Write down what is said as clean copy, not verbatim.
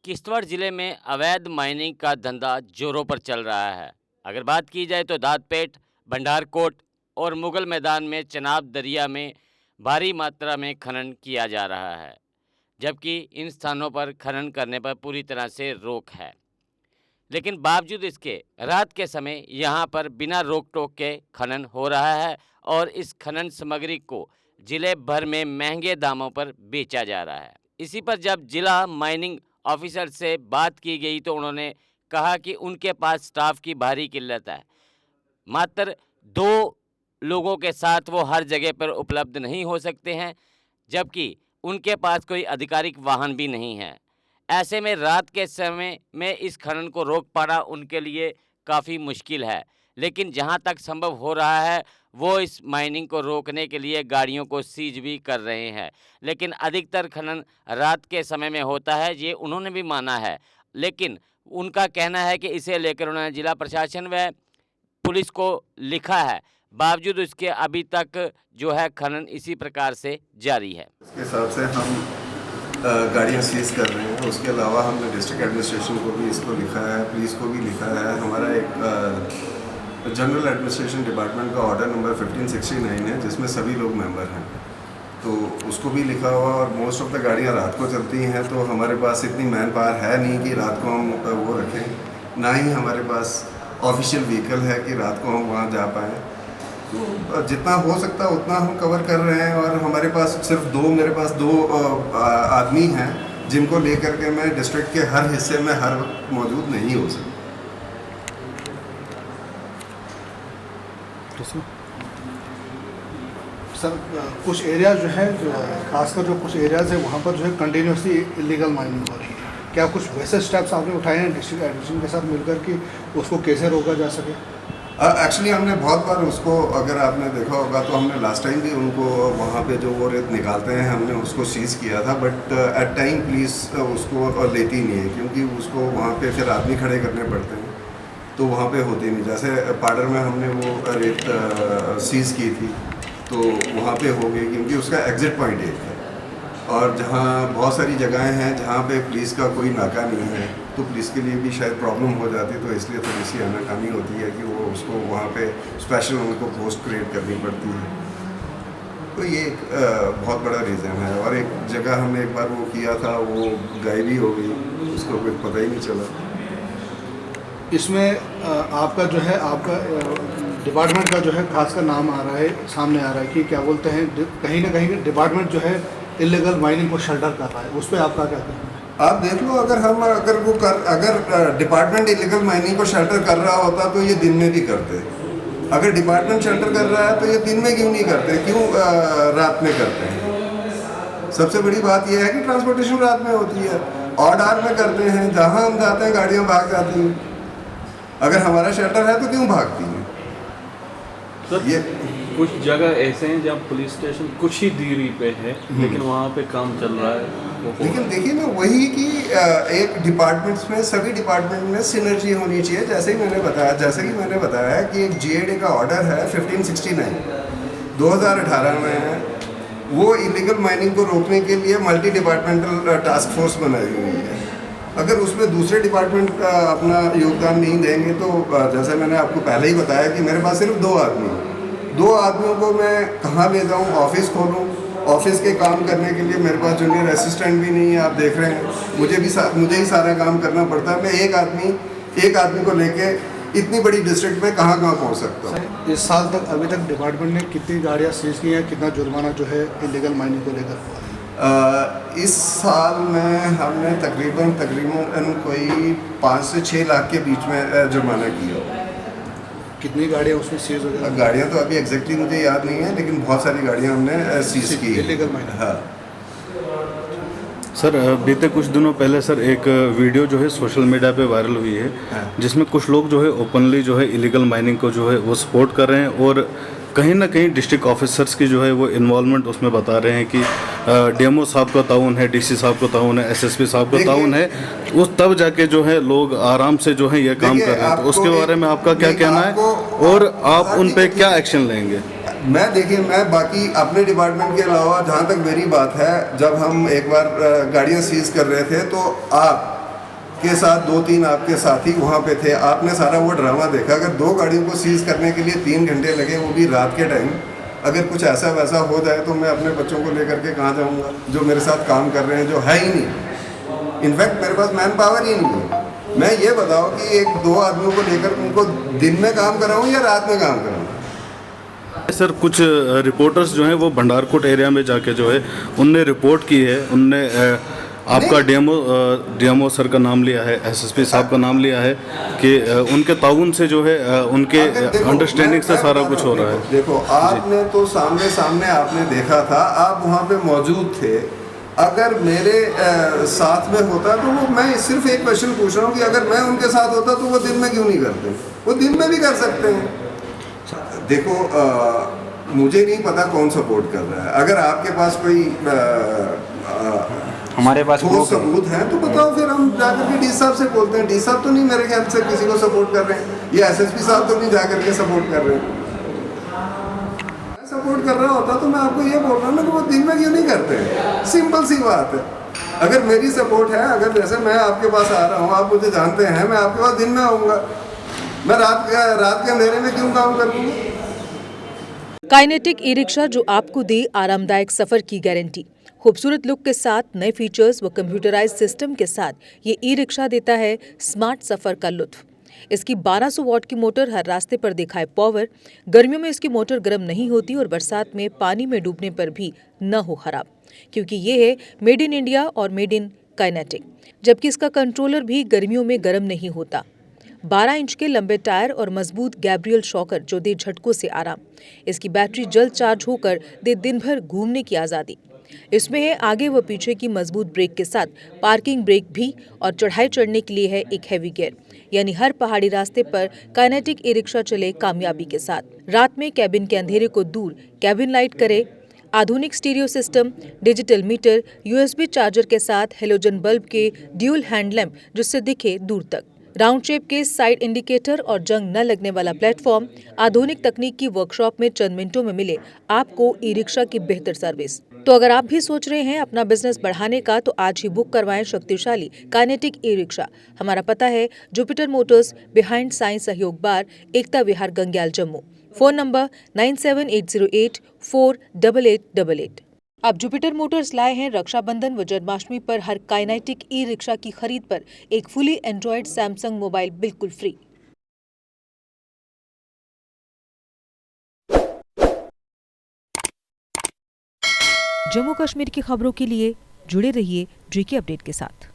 किश्तवाड़ जिले में अवैध माइनिंग का धंधा जोरों पर चल रहा है। अगर बात की जाए तो दादपेट, भंडारकोट और मुगल मैदान में चनाब दरिया में भारी मात्रा में खनन किया जा रहा है, जबकि इन स्थानों पर खनन करने पर पूरी तरह से रोक है। लेकिन बावजूद इसके रात के समय यहाँ पर बिना रोक टोक के खनन हो रहा है और इस खनन सामग्री को जिले भर में महंगे दामों पर बेचा जा रहा है। इसी पर जब जिला माइनिंग ऑफिसर से बात की गई तो उन्होंने कहा कि उनके पास स्टाफ की भारी किल्लत है। मात्र 2 लोगों के साथ वो हर जगह पर उपलब्ध नहीं हो सकते हैं, जबकि उनके पास कोई आधिकारिक वाहन भी नहीं है। ऐसे में रात के समय में इस खनन को रोक पाना उनके लिए काफ़ी मुश्किल है। लेकिन जहां तक संभव हो रहा है वो इस माइनिंग को रोकने के लिए गाड़ियों को सीज भी कर रहे हैं। लेकिन अधिकतर खनन रात के समय में होता है, ये उन्होंने भी माना है। लेकिन उनका कहना है कि इसे लेकर उन्होंने जिला प्रशासन व पुलिस को लिखा है, बावजूद उसके अभी तक जो है खनन इसी प्रकार से जारी है। इसके हिसाब से हम गाड़ियाँ सीज कर रहे हैं। उसके अलावा हमने डिस्ट्रिक्ट एडमिनिस्ट्रेशन को भी इसको लिखा है, पुलिस को भी लिखा है। हमारा एक जनरल एडमिनिस्ट्रेशन डिपार्टमेंट का ऑर्डर नंबर 1569 है, जिसमें सभी लोग मेंबर हैं, तो उसको भी लिखा हुआ। और मोस्ट ऑफ द गाड़ियाँ रात को चलती हैं, तो हमारे पास इतनी मैन पावर है नहीं कि रात को हम वो रखें, ना ही हमारे पास ऑफिशियल व्हीकल है कि रात को हम वहाँ जा पाएँ। तो जितना हो सकता है उतना हम कवर कर रहे हैं। और हमारे पास सिर्फ मेरे पास दो आदमी हैं जिनको लेकर के मैं डिस्ट्रिक्ट के हर हिस्से में हर वक्त मौजूद नहीं हो सकता। सर, कुछ एरिया जो है, खासकर जो कुछ एरियाज़ है वहाँ पर जो है कंटिन्यूसली इलीगल माइनिंग हो रही है। क्या कुछ वैसे स्टेप्स आपने उठाए हैं डिस्ट्रिक्ट एडमिनिस्ट्रेशन के साथ मिलकर कि उसको कैसे रोका जा सके? एक्चुअली हमने बहुत बार उसको, अगर आपने देखा होगा तो हमने लास्ट टाइम भी उनको वहाँ पे जो वो रेत निकालते हैं हमने उसको सीज़ किया था, बट एट टाइम पुलिस उसको लेती नहीं है, क्योंकि उसको वहाँ पे फिर आदमी खड़े करने पड़ते हैं, तो वहाँ पे होती नहीं। जैसे पाडर में हमने वो रेत सीज़ की थी तो वहाँ पे हो गई, क्योंकि उसका एग्ज़िट पॉइंट एक है, और जहाँ बहुत सारी जगहें हैं जहाँ पे पुलिस का कोई नाका नहीं है, तो पुलिस के लिए भी शायद प्रॉब्लम हो जाती है। तो इसलिए थोड़ी सी आनाकानी होती है कि वो उसको वहाँ पे स्पेशल उनको पोस्ट क्रिएट करनी पड़ती है। तो ये एक बहुत बड़ा रीज़न है। और एक जगह हमने एक बार वो किया था, वो गायब ही हो गई, उसको कुछ पता ही नहीं चला। इसमें आपका जो है, आपका डिपार्टमेंट का जो है खासकर नाम आ रहा है, सामने आ रहा है कि क्या बोलते हैं, कहीं ना कहीं डिपार्टमेंट जो है इलीगल माइनिंग को शटर कर रहा है। उस पर आपका क्या कहना है? आप देख लो, अगर डिपार्टमेंट इलीगल माइनिंग को शेल्टर कर रहा होता तो ये दिन में भी करते। अगर डिपार्टमेंट शेल्टर कर रहा है तो ये दिन में क्यों नहीं करते, क्यों रात में करते हैं? सबसे बड़ी बात यह है कि ट्रांसपोर्टेशन रात में होती है, ऑड आवर में करते हैं, जहां हम जाते हैं गाड़ियां भाग जाती हैं। अगर हमारा शेल्टर है तो क्यों भागती हैं? सर, ये कुछ जगह ऐसे हैं जहाँ पुलिस स्टेशन कुछ ही दूरी पे है, लेकिन वहाँ पे काम चल रहा है। लेकिन देखिए ना, वही कि एक डिपार्टमेंट्स में, सभी डिपार्टमेंट में सिनर्जी होनी चाहिए। जैसे कि मैंने बताया कि एक GAD का ऑर्डर है 1569 2018 में है, वो इलीगल माइनिंग को रोकने के लिए मल्टी डिपार्टमेंटल टास्क फोर्स बनाई हुई है। अगर उसमें दूसरे डिपार्टमेंट अपना योगदान नहीं देंगे तो जैसे मैंने आपको पहले ही बताया कि मेरे पास सिर्फ 2 आदमी हैं। 2 आदमियों को मैं कहाँ ले जाऊँ? ऑफिस खोलूँ? ऑफिस के काम करने के लिए मेरे पास जूनियर असिस्टेंट भी नहीं है, आप देख रहे हैं। मुझे ही सारा काम करना पड़ता है। मैं एक आदमी को लेके इतनी बड़ी डिस्ट्रिक्ट में कहाँ पहुँच सकता हूँ? इस साल तक अभी तक डिपार्टमेंट ने कितनी गाड़ियाँ सीज की हैं, कितना जुर्माना जो है इलीगल माइनिंग को लेकर हुआ है? इस साल में हमने तकरीबन कोई 5 से 6 लाख के बीच में जुर्माना किया। कितनी गाड़ियाँ उसमें सीज हो गई? गाड़ियाँ तो अभी एग्जैक्टली मुझे याद नहीं है, लेकिन बहुत सारी गाड़ियाँ हमने सीज की इलीगल माइनिंग। हाँ सर, बीते कुछ दिनों पहले सर एक वीडियो जो है सोशल मीडिया पे वायरल हुई है, जिसमें कुछ लोग जो है ओपनली जो है इलीगल माइनिंग को जो है वो सपोर्ट कर रहे हैं, और कहीं ना कहीं डिस्ट्रिक्ट ऑफिसर्स की जो है वो इन्वॉल्वमेंट उसमें बता रहे हैं कि DMO साहब का ताउन है, DC साहब का ताउन है, SSP साहब का ताउन है, उस तब जाके जो है लोग आराम से जो है ये काम कर रहे हैं। तो उसके बारे में आपका क्या कहना है, और आप उन पे क्या एक्शन लेंगे? मैं बाकी अपने डिपार्टमेंट के अलावा, जहाँ तक मेरी बात है, जब हम एक बार गाड़ियाँ सीज कर रहे थे तो आप के साथ 2-3 आपके साथी वहाँ पे थे, आपने सारा वो ड्रामा देखा। अगर 2 गाड़ियों को सीज करने के लिए 3 घंटे लगे, वो भी रात के टाइम, अगर कुछ ऐसा वैसा हो जाए तो मैं अपने बच्चों को लेकर के कहाँ जाऊँगा, जो मेरे साथ काम कर रहे हैं, जो है ही नहीं। इनफैक्ट मेरे पास मैन पावर ही नहीं है। मैं ये बताओ कि 1-2 आदमियों को लेकर उनको दिन में काम कराऊँ या रात में काम कराऊँ। सर कुछ रिपोर्टर्स जो हैं वो भंडारकोट एरिया में जाके जो है उनने रिपोर्ट की है, उनने आपका डीएमओ सर का नाम लिया है, एसएसपी साहब का नाम लिया है कि उनके ताउन से जो है उनके अंडरस्टैंडिंग से सारा कुछ हो रहा है। देखो आपने तो सामने आपने देखा था, आप वहाँ पे मौजूद थे। अगर मेरे साथ में होता तो वो, मैं सिर्फ एक क्वेश्चन पूछ रहा हूँ कि अगर मैं उनके साथ होता तो वो दिन में क्यों नहीं करते? वो दिन में भी कर सकते हैं। देखो मुझे नहीं पता कौन सपोर्ट कर रहा है। अगर आपके पास कोई हमारे पास ठोस सबूत हैं तो बताओ, फिर हम जाकर के डी साहब से बोलते हैं। डी साहब तो नहीं मेरे ख्याल से किसी को सपोर्ट कर रहे हैं, या एसएसपी साहब तो नहीं जाकर के सपोर्ट कर रहे हैं। सपोर्ट कर रहा होता तो मैं आपको ये बोल रहा हूँ ना कि वो दिन में क्यों नहीं करते? सिंपल सी बात है। अगर मेरी सपोर्ट है, अगर जैसे मैं आपके पास आ रहा हूँ, आप मुझे जानते हैं, मैं आपके पास दिन में आऊँगा, मैं रात के अंधेरे में क्यों काम करूँगा? काइनेटिक ई रिक्शा जो आपको दे आरामदायक सफर की गारंटी। खूबसूरत लुक के साथ, नए फीचर्स व कंप्यूटराइज्ड सिस्टम के साथ ये ई रिक्शा देता है स्मार्ट सफर का लुत्फ। इसकी 1200 वॉट की मोटर हर रास्ते पर दिखाए पावर। गर्मियों में इसकी मोटर गर्म नहीं होती और बरसात में पानी में डूबने पर भी न हो खराब, क्योंकि ये है मेड इन इंडिया और मेड इन काइनेटिक। जबकि इसका कंट्रोलर भी गर्मियों में गर्म नहीं होता। 12 इंच के लंबे टायर और मजबूत गैब्रियल शॉकर जो दे झटकों से आराम। इसकी बैटरी जल्द चार्ज होकर दे दिन भर घूमने की आज़ादी। इसमें है आगे व पीछे की मजबूत ब्रेक के साथ पार्किंग ब्रेक भी, और चढ़ाई चढ़ने के लिए है एक हैवी गियर, यानी हर पहाड़ी रास्ते पर काइनेटिक ई रिक्शा चले कामयाबी के साथ। रात में कैबिन के अंधेरे को दूर कैबिन लाइट करे। आधुनिक stereo system, digital meter, USB charger के साथ हेलोजन बल्ब के ड्यूल हैंड लैंप जिससे दिखे दूर तक, राउंड शेप के साइड इंडिकेटर और जंग न लगने वाला प्लेटफॉर्म। आधुनिक तकनीक की वर्कशॉप में चंद मिनटों में मिले आपको ई रिक्शा की बेहतर सर्विस। तो अगर आप भी सोच रहे हैं अपना बिजनेस बढ़ाने का, तो आज ही बुक करवाएं शक्तिशाली काइनेटिक ई रिक्शा। हमारा पता है जुपिटर मोटर्स, बिहाइंड साइंस सहयोग bar, Ekta Vihar, Gangyal, Jammu. Phone number 9780848888। अब जुपिटर मोटर्स लाए हैं रक्षाबंधन व जन्माष्टमी पर हर काइनेटिक ई रिक्शा की खरीद पर एक फुली एंड्रॉयड सैमसंग मोबाइल बिल्कुल फ्री। जम्मू कश्मीर की खबरों के लिए जुड़े रहिए जीके अपडेट के साथ।